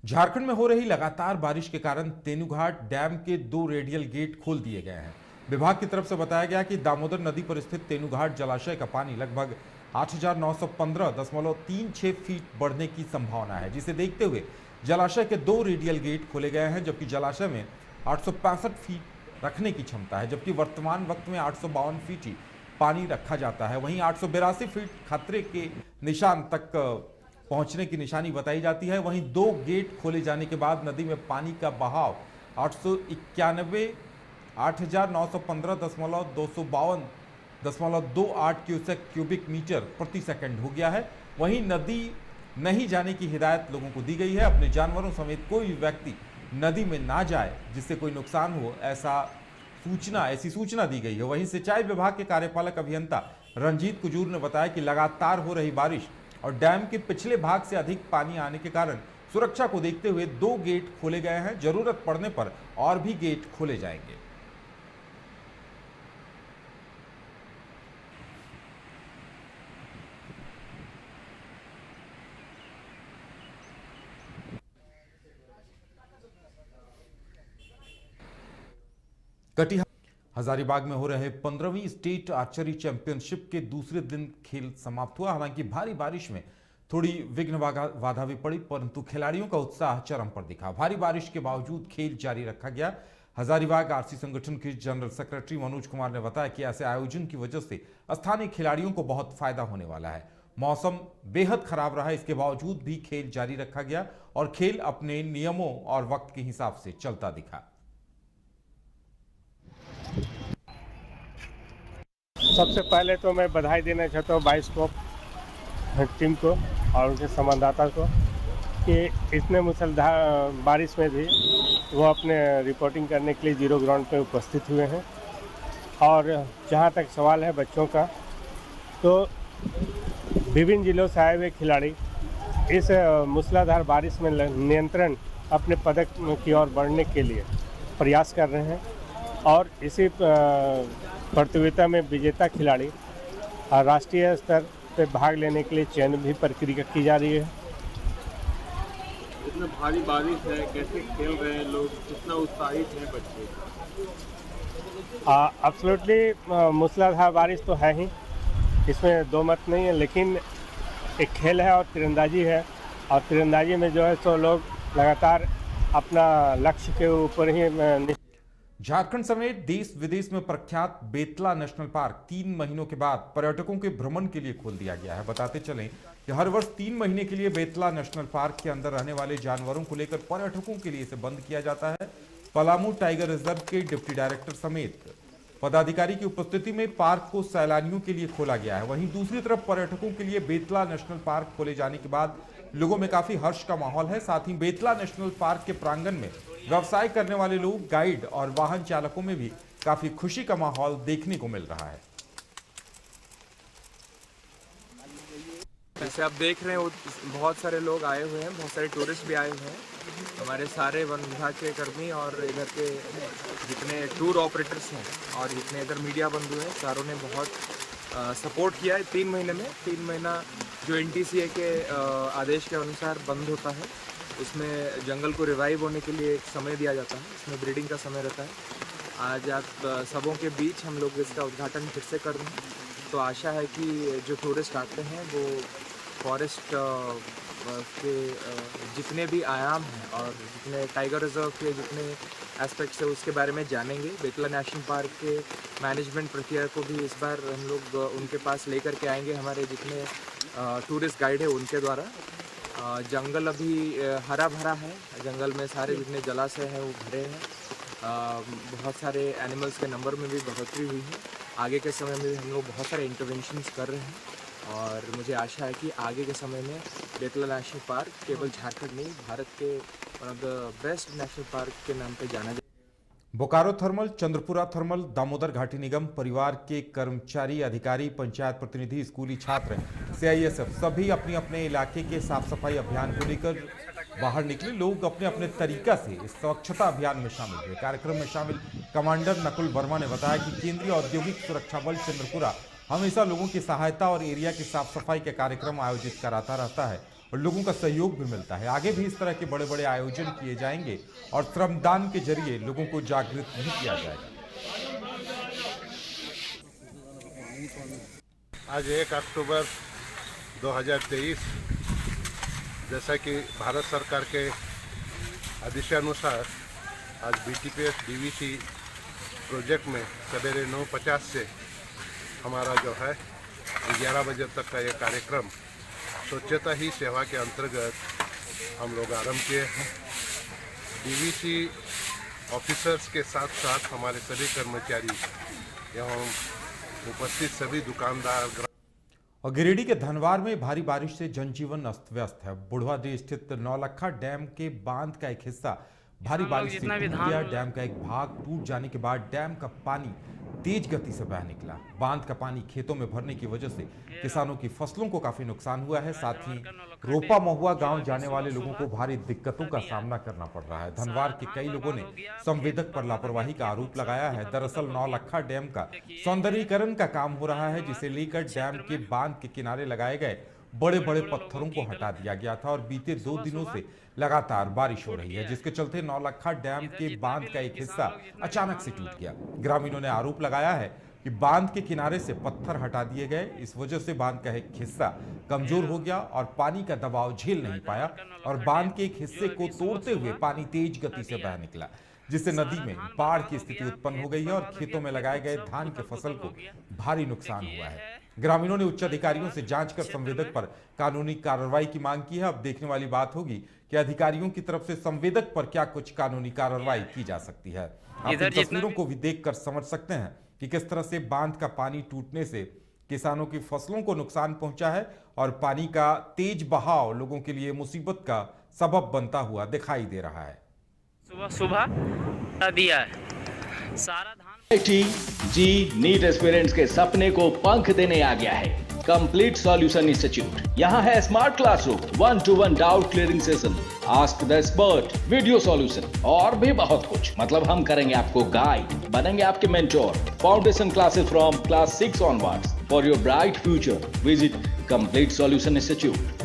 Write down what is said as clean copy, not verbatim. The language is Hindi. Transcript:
झारखंड में हो रही लगातार बारिश के कारण तेनुघाट डैम के 2 रेडियल गेट खोल दिए गए हैं। विभाग की तरफ से बताया गया कि दामोदर नदी पर स्थित तेनुघाट जलाशय का पानी लगभग 8,915.36 फीट बढ़ने की संभावना है, जिसे देखते हुए जलाशय के 2 रेडियल गेट खोले गए हैं, जबकि जलाशय में 865 फीट रखने की क्षमता है, जबकि वर्तमान वक्त में 852 फीट ही पानी रखा जाता है। वहीं 882 फीट खतरे के निशान तक पहुंचने की निशानी बताई जाती है। वहीं 2 गेट खोले जाने के बाद नदी में पानी का बहाव 891,815.252.28 क्यूबिक मीटर प्रति सेकंड हो गया है। वहीं नदी नहीं जाने की हिदायत लोगों को दी गई है। अपने जानवरों समेत कोई भी व्यक्ति नदी में ना जाए जिससे कोई नुकसान हो, ऐसी सूचना दी गई है। वहीं सिंचाई विभाग के कार्यपालक अभियंता रंजीत कुजूर ने बताया कि लगातार हो रही बारिश और डैम के पिछले भाग से अधिक पानी आने के कारण सुरक्षा को देखते हुए 2 गेट खोले गए हैं। जरूरत पड़ने पर और भी गेट खोले जाएंगे। कटिहार हजारीबाग में हो रहे 15वीं स्टेट आर्चरी चैंपियनशिप के दूसरे दिन खेल समाप्त हुआ। हालांकि भारी बारिश में थोड़ी विघ्न बाधा भी पड़ी, परंतु खिलाड़ियों का उत्साह चरम पर दिखा। भारी बारिश के बावजूद खेल जारी रखा गया। हजारीबाग आरसी संगठन के जनरल सेक्रेटरी मनोज कुमार ने बताया कि ऐसे आयोजन की वजह से स्थानीय खिलाड़ियों को बहुत फायदा होने वाला है। मौसम बेहद खराब रहा, इसके बावजूद भी खेल जारी रखा गया और खेल अपने नियमों और वक्त के हिसाब से चलता दिखा। सबसे पहले तो मैं बधाई देना चाहता हूँ बाइस्कोप टीम को और उनके संवाददाता को कि इतने मूसलाधार बारिश में भी वो अपने रिपोर्टिंग करने के लिए जीरो ग्राउंड पे उपस्थित हुए हैं। और जहाँ तक सवाल है बच्चों का, तो विभिन्न जिलों से आए हुए खिलाड़ी इस मूसलाधार बारिश में नियंत्रण अपने पदक की ओर बढ़ने के लिए प्रयास कर रहे हैं और इसी प्रतियोगिता में विजेता खिलाड़ी राष्ट्रीय स्तर पे भाग लेने के लिए चयन भी प्रक्रिया की जा रही है। इतना भारी बारिश है, कैसे खेल रहे हैं लोग, कितना उत्साहित है बच्चे? एब्सोल्युटली मूसलाधार बारिश तो है ही, इसमें दो मत नहीं है, लेकिन एक खेल है और तीरंदाजी है, और तीरंदाजी में जो है सो लोग लगातार अपना लक्ष्य के ऊपर ही। झारखंड समेत देश विदेश में प्रख्यात बेतला नेशनल पार्क 3 महीनों के बाद पर्यटकों के भ्रमण के लिए खोल दिया गया है। बताते चलें कि हर वर्ष 3 महीने के लिए बेतला नेशनल पार्क के अंदर रहने वाले जानवरों को लेकर पर्यटकों के लिए इसे बंद किया जाता है। पलामू टाइगर रिजर्व के डिप्टी डायरेक्टर समेत पदाधिकारी की उपस्थिति में पार्क को सैलानियों के लिए खोला गया है। वहीं दूसरी तरफ पर्यटकों के लिए बेतला नेशनल पार्क खोले जाने के बाद लोगों में काफी हर्ष का माहौल है। साथ ही बेतला नेशनल पार्क के प्रांगण में व्यवसाय करने वाले लोग, गाइड और वाहन चालकों में भी काफी खुशी का माहौल देखने को मिल रहा है। जैसे आप देख रहे हैं बहुत सारे लोग आए हुए हैं, बहुत सारे टूरिस्ट भी आए हुए हैं। हमारे सारे वन विभाग के कर्मी और इधर के जितने टूर ऑपरेटर्स हैं और जितने इधर मीडिया बंधु हैं, सारों ने बहुत सपोर्ट किया है। 3 महीने में 3 महीना जो NTCA के आदेश के अनुसार बंद होता है, उसमें जंगल को रिवाइव होने के लिए एक समय दिया जाता है, इसमें ब्रीडिंग का समय रहता है। आज आप सबों के बीच हम लोग इसका उद्घाटन फिर से कर रहे हैं, तो आशा है कि जो टूरिस्ट आते हैं वो फॉरेस्ट के जितने भी आयाम हैं और जितने टाइगर रिजर्व के जितने एस्पेक्ट्स है उसके बारे में जानेंगे। बेतला नेशनल पार्क के मैनेजमेंट प्रक्रिया को भी इस बार हम लोग उनके पास लेकर के आएंगे, हमारे जितने टूरिस्ट गाइड है उनके द्वारा। जंगल अभी हरा भरा है, जंगल में सारे जितने जलाशय हैं वो भरे हैं। बहुत सारे एनिमल्स के नंबर में भी बढ़ोतरी हुई है। आगे के समय में भी हम लोग बहुत सारे इंटरवेंशंस कर रहे हैं और मुझे आशा है कि आगे के समय में बेतला नेशनल पार्क केवल झारखंड नहीं, भारत के one of the best national park के नाम पे जाना जाए। बोकारो थर्मल, चंद्रपुरा थर्मल, दामोदर घाटी निगम परिवार के कर्मचारी, अधिकारी, पंचायत प्रतिनिधि, स्कूली छात्र, CISF सभी अपने अपने इलाके के साफ सफाई अभियान को लेकर बाहर निकले। लोग अपने अपने तरीका से इस स्वच्छता अभियान में शामिल हुए। कार्यक्रम में शामिल कमांडर नकुल वर्मा ने बताया कि केंद्रीय औद्योगिक सुरक्षा बल चंद्रपुरा हमेशा लोगों की सहायता और एरिया की साफ सफाई के कार्यक्रम आयोजित कराता रहता है और लोगों का सहयोग भी मिलता है। आगे भी इस तरह के बड़े बड़े आयोजन किए जाएंगे और श्रमदान के जरिए लोगों को जागृत भी किया जाएगा। आज 1 अक्टूबर 2023, जैसा कि भारत सरकार के आदेशानुसार आज BTPS DVC प्रोजेक्ट में सवेरे 9:50 से हमारा जो है 11 बजे तक का ये कार्यक्रम स्वच्छता ही सेवा के अंतर्गत हम लोग आरंभ किए हैं। DVC ऑफिसर्स के साथ साथ हमारे सभी कर्मचारी एवं उपस्थित सभी दुकानदार। और गिरिडीह के धनवार में भारी बारिश से जनजीवन अस्त व्यस्त है। बुढ़वाडीह स्थित नौलखा डैम के बांध का एक हिस्सा भारी बारिश से टूट गया। डैम का एक भाग टूट जाने के बाद डैम का पानी तेज गति से बह निकला। बांध का पानी खेतों में भरने की वजह से किसानों की फसलों को काफी नुकसान हुआ है। साथ ही रोपा महुआ गांव जाने वाले लोगों को भारी दिक्कतों का सामना करना पड़ रहा है। धनवार के कई लोगों ने संवेदक पर लापरवाही का आरोप लगाया है। दरअसल नौलखा डैम का सौंदर्यीकरण का काम हो रहा है, जिसे लेकर डैम के बांध के किनारे लगाए गए बड़े बड़े पत्थरों को हटा दिया गया था। और बीते 2 दिनों से लगातार बारिश हो रही है, जिसके चलते नौलखा डैम के बांध का एक हिस्सा अचानक से टूट गया। ग्रामीणों ने आरोप लगाया है कि बांध के किनारे से पत्थर हटा दिए गए, इस वजह से बांध का एक हिस्सा कमजोर हो गया और पानी का दबाव झेल नहीं पाया और बांध के एक हिस्से को तोड़ते हुए पानी तेज गति से बह निकला, जिससे नदी में बाढ़ की स्थिति उत्पन्न हो गई है और खेतों में लगाए गए धान के फसल को भारी नुकसान हुआ है। ग्रामीणों ने उच्च अधिकारियों से जांच कर संवेदक पर कानूनी कार्रवाई की मांग की है। अब देखने वाली बात होगी कि अधिकारियों की तरफ से संवेदक पर क्या कुछ कानूनी कार्रवाई की जा सकती है। आप इन तस्वीरों को भी देखकर समझ सकते हैं कि किस तरह से बांध का पानी टूटने से किसानों की फसलों को नुकसान पहुंचा है और पानी का तेज बहाव लोगों के लिए मुसीबत का सबब बनता हुआ दिखाई दे रहा है। सुबह दिया है सारा धान। जी नीट एस्पिरेंट्स के सपने को पंख देने आ गया है कंप्लीट सॉल्यूशन इंस्टीट्यूट। यहाँ है smart classroom, 1-to-1 doubt clearing session, ask the expert, video solution और भी बहुत कुछ। मतलब हम करेंगे आपको गाइड, बनेंगे आपके mentor. Foundation classes from class 6 onwards for your bright future. Visit complete solution institute.